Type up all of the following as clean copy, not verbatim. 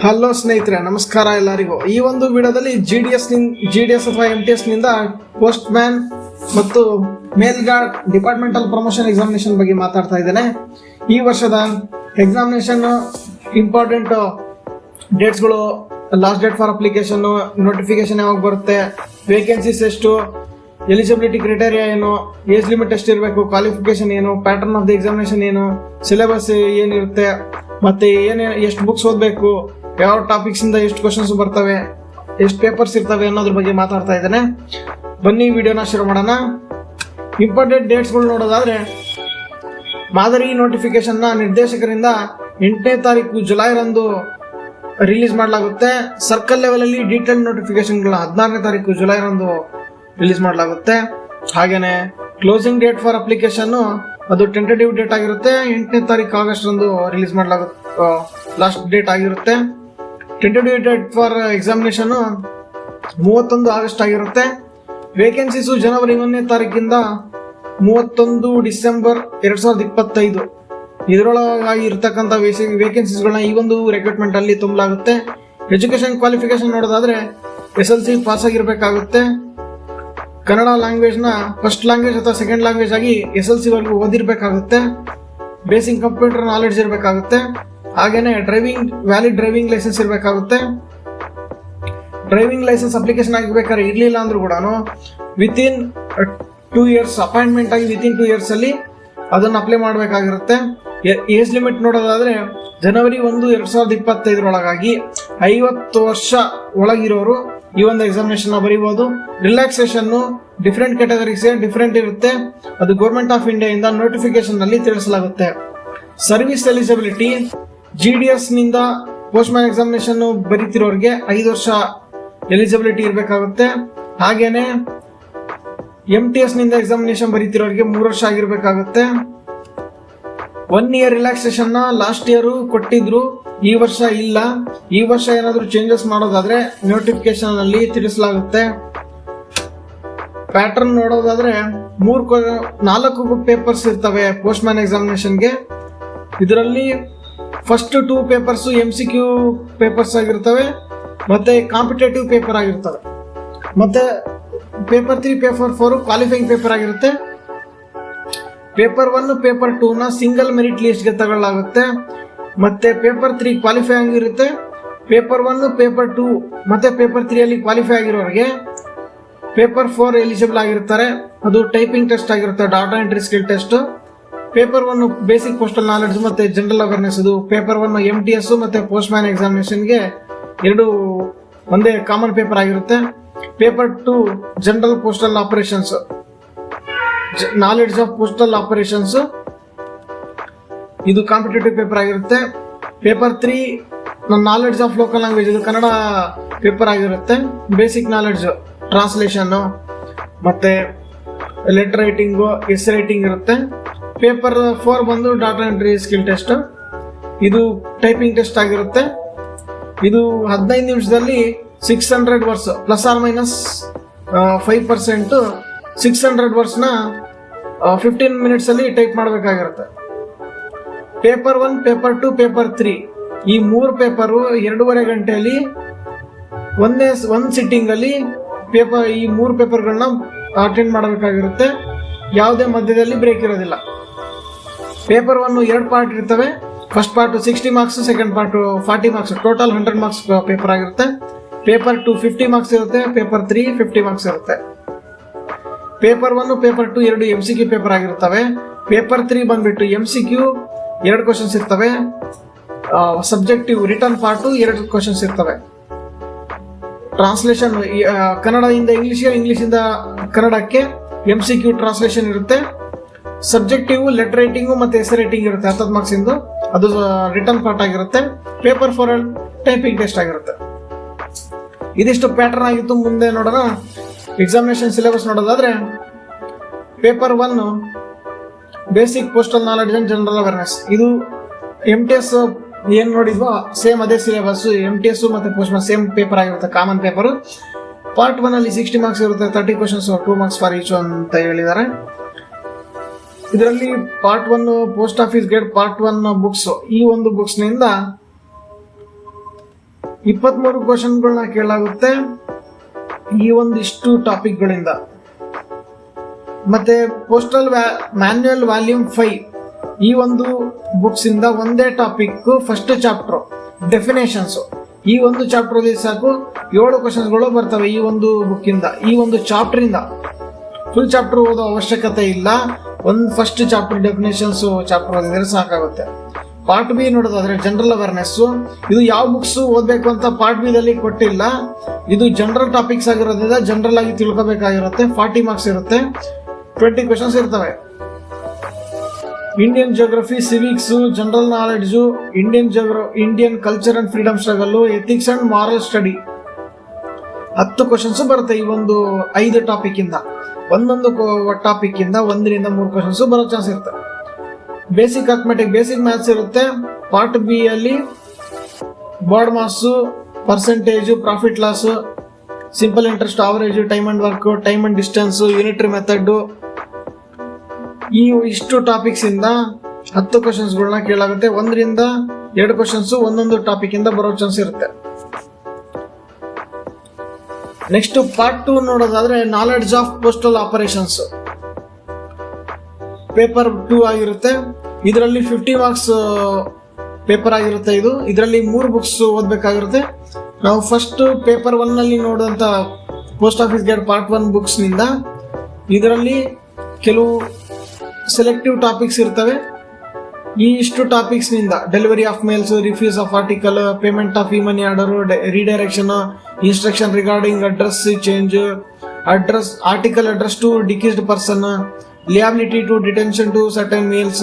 Hello ಸ್ನೇಹಿತರೆ, ನಮಸ್ಕಾರ ಎಲ್ಲರಿಗೂ. ಈ ಒಂದು ವಿಡಿಯೋದಲ್ಲಿ ಜಿ ಡಿ ಎಸ್ ಅಥವಾ MTS ನಿಂದ ಪೋಸ್ಟ್ ಮ್ಯಾನ್ ಮತ್ತು mail guard departmental promotion examination ಬಗ್ಗೆ ಮಾತಾಡ್ತಾ ಇದ್ದೇನೆ. ಈ ವರ್ಷದ ಎಕ್ಸಾಮಿನೇಷನ್ ಇಂಪಾರ್ಟೆಂಟ್ ಡೇಟ್ಸ್ಗಳು, last date for application, notification ಯಾವಾಗ ಬರುತ್ತೆ, ವೇಕೆನ್ಸೀಸ್ ಎಷ್ಟು, ಎಲಿಜಿಬಿಲಿಟಿ ಕ್ರೈಟೇರಿಯಾ ಏನು, ಏಜ್ ಲಿಮಿಟ್ ಎಷ್ಟಿರಬೇಕು, ಕ್ವಾಲಿಫಿಕೇಶನ್ ಏನು, ಪ್ಯಾಟರ್ನ್ ಆಫ್ ದ ಎಕ್ಸಾಮಿನೇಷನ್ ಏನು, ಸಿಲೆಬಸ್ ಏನಿರುತ್ತೆ, ಮತ್ತೆ ಎಷ್ಟು ಬುಕ್ಸ್ ಓದಬೇಕು, ಯಾವ ಟಾಪಿಕ್ಸ್ ಇಂದ ಎಷ್ಟು ಕ್ವಶನ್ಸ್ ಬರ್ತವೆ, ಎಷ್ಟು ಪೇಪರ್ಸ್ ಇರ್ತವೆ ಅನ್ನೋದ್ರ ಬಗ್ಗೆ ಮಾತಾಡ್ತಾ ಇದ್ದೇನೆ. ಬನ್ನಿ ವಿಡಿಯೋನ ಶುರು ಮಾಡೋಣ. ಇಂಪಾರ್ಟೆಂಟ್ ಡೇಟ್ಸ್ಗಳು ನೋಡೋದಾದ್ರೆ, ಮಾದರಿ ನೋಟಿಫಿಕೇಶನ್ ನ ನಿರ್ದೇಶಕರಿಂದ 8ನೇ ತಾರೀಕು ಜುಲೈರಂದು ರಿಲೀಸ್ ಮಾಡಲಾಗುತ್ತೆ. ಸರ್ಕಲ್ ಲೆವೆಲ್ ಅಲ್ಲಿ ಡೀಟೇಲ್ ನೋಟಿಫಿಕೇಶನ್ಗಳ 16ನೇ ತಾರೀಕು ಜುಲೈರಂದು ರಿಲೀಸ್ ಮಾಡಲಾಗುತ್ತೆ. ಹಾಗೇನೆ ಕ್ಲೋಸಿಂಗ್ ಡೇಟ್ ಫಾರ್ ಅಪ್ಲಿಕೇಶನ್ ಅದು ಟೆಂಟೇಟಿವ್ ಡೇಟ್ ಆಗಿರುತ್ತೆ. 8ನೇ ತಾರೀಕು ಆಗಸ್ಟ್ ರಂದು ರಿಲೀಸ್ ಮಾಡಲಾಗುತ್ತೆ, ಲಾಸ್ಟ್ ಡೇಟ್ ಆಗಿರುತ್ತೆ. Tentative date for examination 31 August ಆಗಿರುತ್ತೆ. ವೇಕೆನ್ಸೀಸು ಜನವರಿ 1ನೇ ತಾರೀಕಿಂದ 31 ಡಿಸೆಂಬರ್ 2025 ಇದರೊಳಗಾಗಿ ಇರತಕ್ಕಂಥ ವೇಕೆನ್ಸೀಸ್ಗಳನ್ನ ಈ ಒಂದು ರಿಕ್ರೂಟ್ಮೆಂಟ್ ಅಲ್ಲಿ ತುಂಬಲಾಗುತ್ತೆ. ಎಜುಕೇಶನ್ ಕ್ವಾಲಿಫಿಕೇಶನ್ ನೋಡೋದಾದ್ರೆ SLC ಪಾಸ್ ಆಗಿರ್ಬೇಕಾಗುತ್ತೆ. ಕನ್ನಡ ಲ್ಯಾಂಗ್ವೇಜ್ ನ ಫಸ್ಟ್ ಲ್ಯಾಂಗ್ವೇಜ್ ಅಥವಾ ಸೆಕೆಂಡ್ ಲ್ಯಾಂಗ್ವೇಜ್ ಆಗಿ SLC ವರೆಗೂ ಓದಿರ್ಬೇಕಾಗುತ್ತೆ. ಬೇಸಿಕ್ ಕಂಪ್ಯೂಟರ್ ನಾಲೆಡ್ಜ್ ಇರಬೇಕಾಗುತ್ತೆ. ಹಾಗೇನೆ ವ್ಯಾಲಿಡ್ ಡ್ರೈವಿಂಗ್ ಲೈಸೆನ್ಸ್ ಇರಬೇಕಾಗುತ್ತೆ. ಡ್ರೈವಿಂಗ್ ಲೈಸೆನ್ಸ್ ಅಪ್ಲಿಕೇಶನ್ ಆಗಬೇಕಾದ್ರೆ ಇರ್ಲಿಲ್ಲ ಅಂದ್ರೂ ಕೂಡ ವಿತಿನ್ 2 years ಅಪಾಯಿಂಟ್ಮೆಂಟ್ ಆಗಿ ವಿತಿನ್ 2 years ಅಲ್ಲಿ ಅದನ್ನು ಅಪ್ಲೈ ಮಾಡಬೇಕಾಗಿರುತ್ತೆ. ಏಜ್ ಲಿಮಿಟ್ ನೋಡೋದಾದ್ರೆ ಜನವರಿ 1, 2025 ಒಳಗಾಗಿ 50 ವರ್ಷ ಒಳಗಿರೋರು ಈ ಒಂದು ಎಕ್ಸಾಮಿನೇಷನ್ ಬರೀಬಹುದು. ರಿಲ್ಯಾಕ್ಸೇಷನ್ ಡಿಫರೆಂಟ್ ಕ್ಯಾಟಗರೀಸ್ ಡಿಫರೆಂಟ್ ಇರುತ್ತೆ. ಅದು ಗೌರ್ಮೆಂಟ್ ಆಫ್ ಇಂಡಿಯಾ ಇಂದ ನೋಟಿಫಿಕೇಶನ್ ನಲ್ಲಿ ತಿಳಿಸಲಾಗುತ್ತೆ. ಸರ್ವಿಸ್ ಎಲಿಜಿಬಿಲಿಟಿ GDS ನಿಂದ ಪೋಸ್ಟ್ ಮ್ಯಾನ್ ಎಕ್ಸಾಮಿನೇಷನ್ ಬರೀತಿರೋರಿಗೆ 5 ವರ್ಷ ಎಲಿಜಿಬಿಲಿಟಿ ಇರಬೇಕಾಗುತ್ತೆ. ಹಾಗೇನೆ MTS ನಿಂದ ಎಕ್ಸಾಮಿನೇಷನ್ ಬರೀತಿರೋರಿಗೆ 3 ವರ್ಷ ಆಗಿರ್ಬೇಕಾಗುತ್ತೆ. 1 year ರಿಲ್ಯಾಕ್ಸೇಷನ್ ನ ಲಾಸ್ಟ್ ಇಯರ್ ಕೊಟ್ಟಿದ್ರು, ಈ ವರ್ಷ ಇಲ್ಲ. ಈ ವರ್ಷ ಏನಾದ್ರು ಚೇಂಜಸ್ ಮಾಡೋದಾದ್ರೆ ನೋಟಿಫಿಕೇಶನ್ ಅಲ್ಲಿ ತಿಳಿಸಲಾಗುತ್ತೆ. ಪ್ಯಾಟರ್ನ್ ನೋಡೋದಾದ್ರೆ 4 ಪೇಪರ್ಸ್ ಇರ್ತವೆ ಪೋಸ್ಟ್ ಮ್ಯಾನ್ ಎಕ್ಸಾಮಿನೇಷನ್ಗೆ. ಇದರಲ್ಲಿ ಫಸ್ಟ್ 2 ಪೇಪರ್ಸ್ MCQ ಪೇಪರ್ಸ್ ಆಗಿರ್ತವೆ, ಮತ್ತೆ ಕಾಂಪಿಟೇಟಿವ್ ಪೇಪರ್ ಆಗಿರ್ತವೆ. ಮತ್ತೆ ಪೇಪರ್ 3, ಪೇಪರ್ 4 ಕ್ವಾಲಿಫೈಯಿಂಗ್ ಪೇಪರ್ ಆಗಿರುತ್ತೆ. ಪೇಪರ್ 1, ಪೇಪರ್ 2 ನ ಸಿಂಗಲ್ ಮೆರಿಟ್ ಲಿಸ್ಟ್ಗೆ ತಗೊಳ್ಳಲಾಗುತ್ತೆ. ಮತ್ತೆ ಪೇಪರ್ 3 ಕ್ವಾಲಿಫೈ ಆಗಿರುತ್ತೆ. ಪೇಪರ್ 1, ಪೇಪರ್ 2 ಮತ್ತೆ ಪೇಪರ್ 3 ಅಲ್ಲಿ ಕ್ವಾಲಿಫೈ ಆಗಿರೋರಿಗೆ ಪೇಪರ್ 4 ಎಲಿಜಿಬಲ್ ಆಗಿರ್ತಾರೆ. ಅದು ಟೈಪಿಂಗ್ ಟೆಸ್ಟ್ ಆಗಿರುತ್ತೆ, data entry skill test. Paper 1 basic postal knowledge ಮತ್ತೆ ಜನರಲ್ ಅವೇರ್ನೆಸ್. ಇದು ಪೇಪರ್ 1 MTS ಮತ್ತೆ ಪೋಸ್ಟ್ ಮ್ಯಾನ್ ಎಕ್ಸಾಮಿನೇಷನ್ಗೆ ಎರಡು ಒಂದೇ ಕಾಮನ್ ಪೇಪರ್ ಆಗಿರುತ್ತೆ. Paper 2 general postal operations, knowledge of postal operations, ಇದು ಕಾಂಪಿಟೇಟಿವ್ ಪೇಪರ್ ಆಗಿರುತ್ತೆ. Paper 3 knowledge of local language, ಇದು Kannada paper ಆಗಿರುತ್ತೆ. ಬೇಸಿಕ್ ನಾಲೆಡ್ಜ್, ಟ್ರಾನ್ಸ್ಲೇಷನ್ ಮತ್ತೆ ಲೆಟರ್ ರೈಟಿಂಗ್, ಎಸ್ ರೈಟಿಂಗ್ ಇರುತ್ತೆ. ಪೇಪರ್ 4 ಬಂದು ಡಾಟಾ ಎಂಟ್ರಿ ಸ್ಕಿಲ್ ಟೆಸ್ಟ್, ಇದು ಟೈಪಿಂಗ್ ಟೆಸ್ಟ್ ಆಗಿರುತ್ತೆ. ಇದು 15 ನಿಮಿಷದಲ್ಲಿ 600 words plus or minus 5%, 600 words ನ 15 ಮಿನಿಟ್ಸ್ ಅಲ್ಲಿ ಟೈಪ್ ಮಾಡಬೇಕಾಗಿರುತ್ತೆ. ಪೇಪರ್ 1, ಪೇಪರ್ 2, ಪೇಪರ್ 3 ಈ 3 ಪೇಪರು 2.5 ಗಂಟೆಯಲ್ಲಿ ಒಂದು ಸಿಟ್ಟಿಂಗ್ ಅಲ್ಲಿ ಈ 3 ಪೇಪರ್ಗಳನ್ನ ಅಟೆಂಡ್ ಮಾಡಬೇಕಾಗಿರುತ್ತೆ. ಯಾವುದೇ ಮಧ್ಯದಲ್ಲಿ ಬ್ರೇಕ್ ಇರೋದಿಲ್ಲ. ಪೇಪರ್ 1 2 ಪಾರ್ಟ್ ಇರ್ತವೆ. First part 60 marks, second part 40 marks, total 100 marks paper ಆಗಿರುತ್ತೆ. ಪೇಪರ್ 2 50 ಮಾರ್ಕ್ಸ್ ಇರುತ್ತೆ. ಪೇಪರ್ 3 50 ಮಾರ್ಕ್ಸ್ ಇರುತ್ತೆ. ಪೇಪರ್ 1, ಪೇಪರ್ 2 2 MCQ ಪೇಪರ್ ಆಗಿರ್ತವೆ. ಪೇಪರ್ 3 ಬಂದ್ಬಿಟ್ಟು MCQ 2 ಕ್ವಶನ್ಸ್ ಇರ್ತವೆ. ಸಬ್ಜೆಕ್ಟಿವ್ ರಿಟರ್ನ್ ಪಾರ್ಟ್ 2 ಕ್ವಶನ್ಸ್ ಇರ್ತವೆ. ಟ್ರಾನ್ಸ್ಲೇಷನ್ ಕನ್ನಡದಿಂದ ಇಂಗ್ಲಿಷ್ಗೆ, ಇಂಗ್ಲಿಷಿಂದ ಕನ್ನಡಕ್ಕೆ MCQ ಟ್ರಾನ್ಸ್ಲೇಷನ್ ಇರುತ್ತೆ. ಸಬ್ಜೆಕ್ಟಿವ್ ಲೆಟರ್ ರೈಟಿಂಗು ಮತ್ತೆ ಎಸ್ ರೈಟಿಂಗ್ ಇರುತ್ತೆ, 10 ಮಾರ್ಕ್ಸ್ ಇಂದು, ಅದು ರಿಟರ್ನ್ ಪಾರ್ಟ್ ಆಗಿರುತ್ತೆ. ಪೇಪರ್ 4 ಟೈಪಿಂಗ್ ಟೆಸ್ಟ್ ಆಗಿರುತ್ತೆ. ಇದಿಷ್ಟು ಪ್ಯಾಟರ್ನ್ ಆಗಿತ್ತು. ಮುಂದೆ ನೋಡೋಣ ಎಕ್ಸಾಮಿನೇಷನ್ ಸಿಲೆಬಸ್ ನೋಡೋದಾದ್ರೆ, paper 1 basic postal knowledge and general awareness, ಇದು MTS ಏನ್ ನೋಡಿದ್ವೋ ಸೇಮ್ ಅದೇ ಸಿಲೆಬಸ್. MTS ಮತ್ತೆ ಪೋಸ್ಟ್ ಮ್ಯಾನ್ ಸೇಮ್ ಪೇಪರ್ ಆಗಿರುತ್ತೆ, ಕಾಮನ್ ಪೇಪರ್. ಪಾರ್ಟ್ 1 ಅಲ್ಲಿ 60 ಮಾರ್ಕ್ಸ್ ಇರುತ್ತೆ, 30 ಕ್ವಶನ್ಸ್, 2 ಮಾರ್ಕ್ಸ್ ಫಾರ್ ಈಚ್ ಅಂತ ಹೇಳಿದ್ದಾರೆ. ಇದರಲ್ಲಿ part 1 post office guide part 1 books, ಈ ಒಂದು ಬುಕ್ಸ್ ನಿಂದ 23 ಕ್ವಶನ್ಗಳನ್ನ ಕೇಳಲಾಗುತ್ತೆ ಈ ಒಂದಿಷ್ಟು ಟಾಪಿಕ್ಗಳಿಂದ. ಮತ್ತೆ ಪೋಸ್ಟಲ್ ಮ್ಯಾನ್ಯುಯಲ್ ವಾಲ್ಯೂಮ್ 5 ಈ ಒಂದು ಬುಕ್ಸ್ ಇಂದ ಒಂದೇ ಟಾಪಿಕ್ ಫಸ್ಟ್ ಚಾಪ್ಟರ್ ಡೆಫಿನೇಷನ್ಸ್. ಈ ಒಂದು ಚಾಪ್ಟರ್ ಸಾಕು 7 ಕ್ವಶನ್ಸ್ಗಳು ಬರ್ತವೆ ಈ ಒಂದು ಬುಕ್ ಇಂದ. ಈ ಒಂದು ಚಾಪ್ಟರ್ ಇಂದ ಫುಲ್ ಚಾಪ್ಟರ್ ಓದೋ ಅವಶ್ಯಕತೆ ಇಲ್ಲ. ಫಸ್ಟ್ ಚಾಪ್ಟರ್ ಡೆಫಿನೇಷನ್ಸ್ ಚಾಪ್ಟರ್ ಓದಿದ್ರೆ ಸಾಕಾಗುತ್ತೆ. ಪಾರ್ಟ್ ಬಿ ನೋಡೋದಾದ್ರೆ ಜನರಲ್ ಅವೇರ್ನೆಸ್. ಇದು ಯಾವ ಬುಕ್ಸ್ ಓದಬೇಕು ಅಂತ ಪಾರ್ಟ್ ಬಿ ದಲ್ಲಿ ಕೊಟ್ಟಿಲ್ಲ. ಇದು ಜನರಲ್ ಟಾಪಿಕ್ಸ್ ಆಗಿರೋದ್ರಿಂದ ಜನರಲ್ ಆಗಿ ತಿಳ್ಕೋಬೇಕಾಗಿರುತ್ತೆ. 40 ಮಾರ್ಕ್ಸ್ ಇರುತ್ತೆ, 20 ಕ್ವಶನ್ಸ್ ಇರ್ತವೆ. Indian geography, civics, general knowledge, Indian culture and freedom struggle, ethics and moral study 10 questions ಬರುತ್ತೆ ಈ ಒಂದು 5 ಟಾಪಿಕ್ ಇಂದ. ಒಂದೊಂದು ಟಾಪಿಕ್ ಇಂದ 1 ರಿಂದ 3 ಕ್ವಶನ್ಸ್ ಬರೋ ಚಾನ್ಸ್ ಇರುತ್ತೆ. ಬೇಸಿಕ್ ಅರ್ಥಮೆಟಿಕ್, ಬೇಸಿಕ್ ಮ್ಯಾಥ್ಸ್ ಇರುತ್ತೆ. ಪಾರ್ಟ್ ಬಿ ಅಲ್ಲಿ BODMAS, percentage, profit loss, simple interest, average, time and work, time and distance, unitary method, ಈ ಇಷ್ಟು ಟಾಪಿಕ್ಸ್ ಇಂದ 10 ಕ್ವಶನ್ಸ್ಗಳನ್ನ ಕೇಳಾಗುತ್ತೆ. 1 ರಿಂದ 2 ಕ್ವಶನ್ಸ್ ಒಂದೊಂದು ಟಾಪಿಕ್ ಇಂದ ಬರೋ ಚಾನ್ಸ್ ಇರುತ್ತೆ. ನೆಕ್ಸ್ಟ್ ಪಾರ್ಟ್ 2 ನೋಡೋದಾದ್ರೆ knowledge of postal operations, paper 2 ಆಗಿರುತ್ತೆ. ಇದರಲ್ಲಿ 50 ಮಾರ್ಕ್ಸ್ ಪೇಪರ್ ಆಗಿರುತ್ತೆ. ಇದರಲ್ಲಿ 3 ಬುಕ್ಸ್ ಓದಬೇಕಾಗಿರುತ್ತೆ. ನಾವು ಫಸ್ಟ್ ಪೇಪರ್ 1 ನಲ್ಲಿ ನೋಡುವಂತ post office guide part 1 books ನಿಂದ ಇದರಲ್ಲಿ ಕೆಲವು ಸೆಲೆಕ್ಟಿವ್ ಟಾಪಿಕ್ಸ್ ಇರ್ತವೆ. ಈ ಇಷ್ಟು ಟಾಪಿಕ್ಸ್ ನಿಂದ delivery of mails, refuse of article, payment of e money order, redirection, instruction regarding address change, article address to deceased person, liability to detention to certain meals,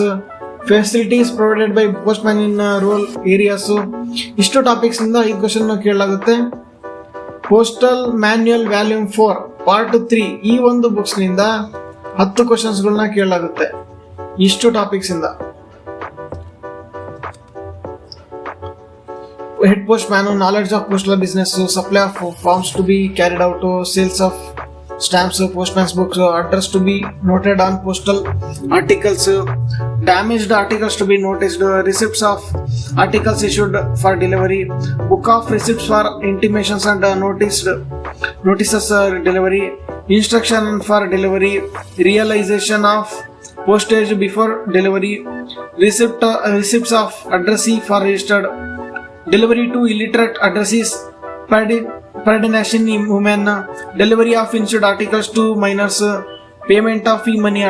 facilities provided by postman in rural areas. ಇಷ್ಟು topics ಇಂದ ಈ question ಕೇಳಲಾಗುತ್ತೆ. Postal manual volume 4 part 3 ಈ ಒಂದು books ನಿಂದ 10 ಕ್ವಶನ್ಸ್ಗಳನ್ನ ಕೇಳಲಾಗುತ್ತೆ ಇಷ್ಟು topics ಇಂದ. Head postman, knowledge of postal business, supply of forms to be carried out, sales of stamps, postman's books, address to be noted on postal articles, damaged articles to be noticed, receipts of articles issued for delivery, book of receipts for intimations and notices delivery, instruction for delivery, realization of postage before delivery, receipts of addressee for registered, delivery to illiterate addressees, predation in women, delivery of insured articles to minors, payment of e-money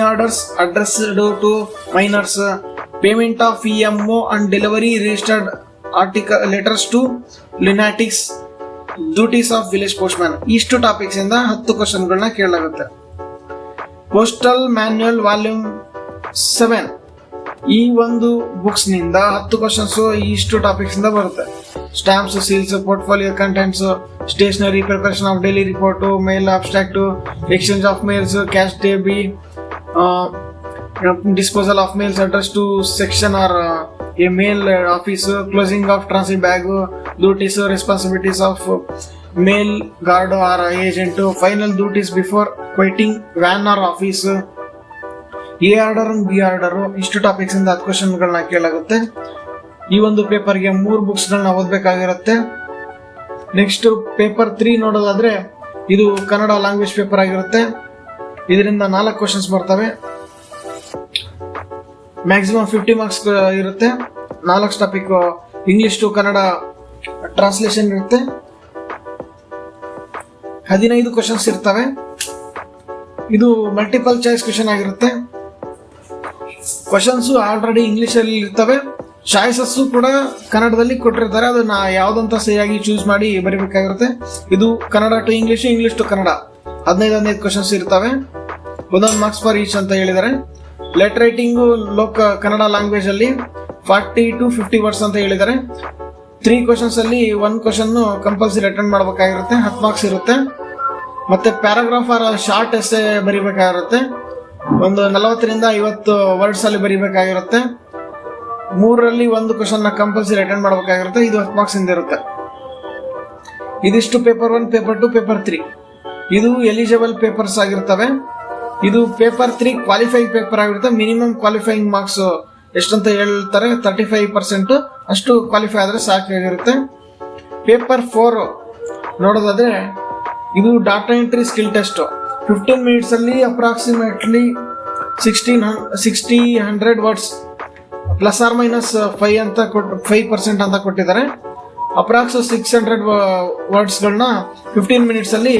orders addressed to minors, payment of EMO and delivery registered article letters to lunatics, duties of village postman. ಇಷ್ಟು topics ಇಂದ 10 ಕ್ವಶನ್ಗಳನ್ನ ಕೇಳಲಾಗುತ್ತೆ. Postal manual volume 7 ಈ ಒಂದು books ನಿಂದ 10 questions ಇಷ್ಟು topics ಇಂದ ಬರುತ್ತೆ. Stamps, seals, portfolio contents, stationery, preparation of daily report, mail abstract, exchange of mails, cash ಡೇಬಿ, disposal of mails address to section or a mail office, closing of transit bag, duties, responsibilities of mail guard or agent, final duties before quitting van or office, a order and b order. ಇಷ್ಟು topics ಇಂದ 10 ಕ್ವಶನ್ಗಳನ್ನ ಕೇಳಾಗುತ್ತೆ. ಈ ಒಂದು ಪೇಪರ್ಗೆ 3 books ಗಳನ್ನ ಓದಬೇಕಾಗಿರುತ್ತೆ. Next paper 3 ನೋಡೋದಾದ್ರೆ ಇದು Kannada language paper ಆಗಿರುತ್ತೆ. ಇದರಿಂದ 4 ಕ್ವಶನ್ಸ್ ಬರ್ತವೆ. ಮ್ಯಾಕ್ಸಿಮಮ್ 50 ಮಾರ್ಕ್ಸ್ ಇರುತ್ತೆ. 4 topic English to Kannada translation ಇರುತ್ತೆ. 15 ಕ್ವಶನ್ಸ್ ಇರ್ತವೆ. ಇದು ಮಲ್ಟಿಪಲ್ ಚಾಯ್ಸ್ ಕ್ವಶನ್ ಆಗಿರುತ್ತೆ. ಕ್ವಶನ್ಸ್ ಆಲ್ರೆಡಿ ಇಂಗ್ಲಿಷ್ ಅಲ್ಲಿ ಇರ್ತವೆ. ಚಾಯ್ಸಸ್ ಕೂಡ ಕನ್ನಡದಲ್ಲಿ ಕೊಟ್ಟಿರ್ತಾರೆ. ಅದನ್ನ ಯಾವ್ದಂತ ಸರಿಯಾಗಿ ಚೂಸ್ ಮಾಡಿ ಬರೀಬೇಕಾಗಿರುತ್ತೆ. ಇದು Kannada to English, English to Kannada 15 questions ಇರ್ತವೆ. 1 ಮಾರ್ಕ್ಸ್ ಫಾರ್ ಈಚ್ ಅಂತ ಹೇಳಿದ್ದಾರೆ. ಲೆಟರ್ ರೈಟಿಂಗ್ ಕನ್ನಡ ಲ್ಯಾಂಗ್ವೇಜ್ ಅಲ್ಲಿ 40 to 50 ವರ್ಡ್ಸ್ ಅಂತ ಹೇಳಿದ್ದಾರೆ. 3 ಕ್ವಶನ್ಸ್ ಅಲ್ಲಿ 1 ಕ್ವಶನ್ ಕಂಪಲ್ಸರಿ ಅಟೆಂಡ್ ಮಾಡಬೇಕಾಗಿರುತ್ತೆ. 10 ಮಾರ್ಕ್ಸ್ ಇರುತ್ತೆ. ಮತ್ತೆ ಪ್ಯಾರಾಗ್ರಾಫ್ ಆರ್ ಶಾರ್ಟ್ ಎಸ್ಸೆ ಬರೀಬೇಕಾಗಿರುತ್ತೆ. ಒಂದು 40 ರಿಂದ 50 ವರ್ಡ್ಸ್ ಅಲ್ಲಿ ಬರೀಬೇಕಾಗಿರುತ್ತೆ. 3ರಲ್ಲಿ 1 ಕ್ವಶನ್ ಕಂಪಲ್ಸರಿ ಅಟೆಂಡ್ ಮಾಡಬೇಕಾಗಿರುತ್ತೆ. ಇದು 10 ಮಾರ್ಕ್ಸ್ ಇಂದ ಇರುತ್ತೆ. ಇದಿಷ್ಟು ಪೇಪರ್ 1, ಪೇಪರ್ 2, ಪೇಪರ್ 3 ಇದು ಎಲಿಜಿಬಲ್ ಪೇಪರ್ಸ್ ಆಗಿರ್ತವೆ. ಇದು ಪೇಪರ್ 3 ಕ್ವಾಲಿಫೈಯಿಂಗ್ ಪೇಪರ್ ಆಗಿರುತ್ತೆ. ಮಿನಿಮಮ್ ಕ್ವಾಲಿಫೈಯಿಂಗ್ ಮಾರ್ಕ್ಸ್ ಎಷ್ಟಂತ ಹೇಳ್ತಾರೆ 35% ಅಷ್ಟು ಕ್ವಾಲಿಫೈ ಆದರೆ ಸಾಕಾಗಿರುತ್ತೆ. ಪೇಪರ್ 4 ನೋಡೋದಾದ್ರೆ ಇದು data entry skill test. 15 minutes ಅಲ್ಲಿ approximately 100 words plus or minus 5% ಅಂತ ಕೊಟ್ಟಿದ್ದಾರೆ. ಅಪ್ರಾಕ್ಸ್ 600 ವರ್ಡ್ಸ್ಗಳನ್ನ 15 ಮಿನಿಟ್ಸ್ ಅಲ್ಲಿ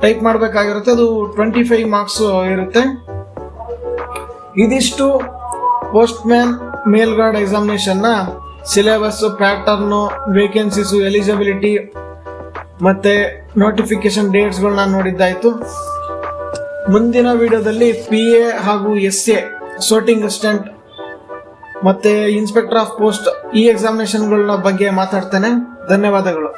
ಟೈಪ್ ಮಾಡಬೇಕಾಗಿರುತ್ತೆ. ಅದು 25 ಮಾರ್ಕ್ಸ್ ಇರುತ್ತೆ. ಇದಿಷ್ಟು postman mail guard examination ನ ಸಿಲೆಬಸ್, ಪ್ಯಾಟರ್ನು, ವೇಕೆನ್ಸೀಸು, ಎಲಿಜಿಬಿಲಿಟಿ ಮತ್ತೆ ನೋಟಿಫಿಕೇಶನ್ ಡೇಟ್ಸ್ಗಳನ್ನ ನೋಡಿದ್ದಾಯ್ತು. ಮುಂದಿನ ವಿಡಿಯೋದಲ್ಲಿ PA ಹಾಗೂ SA ಸೋರ್ಟಿಂಗ್ ಅಸಿಸ್ಟೆಂಟ್ ಮತ್ತೆ ಇನ್ಸ್ಪೆಕ್ಟರ್ ಆಫ್ ಪೋಸ್ಟ್ ಈ ಎಕ್ಸಾಮಿನೇಷನ್ಗಳ ಬಗ್ಗೆ ಮಾತಾಡ್ತೇನೆ. ಧನ್ಯವಾದಗಳು.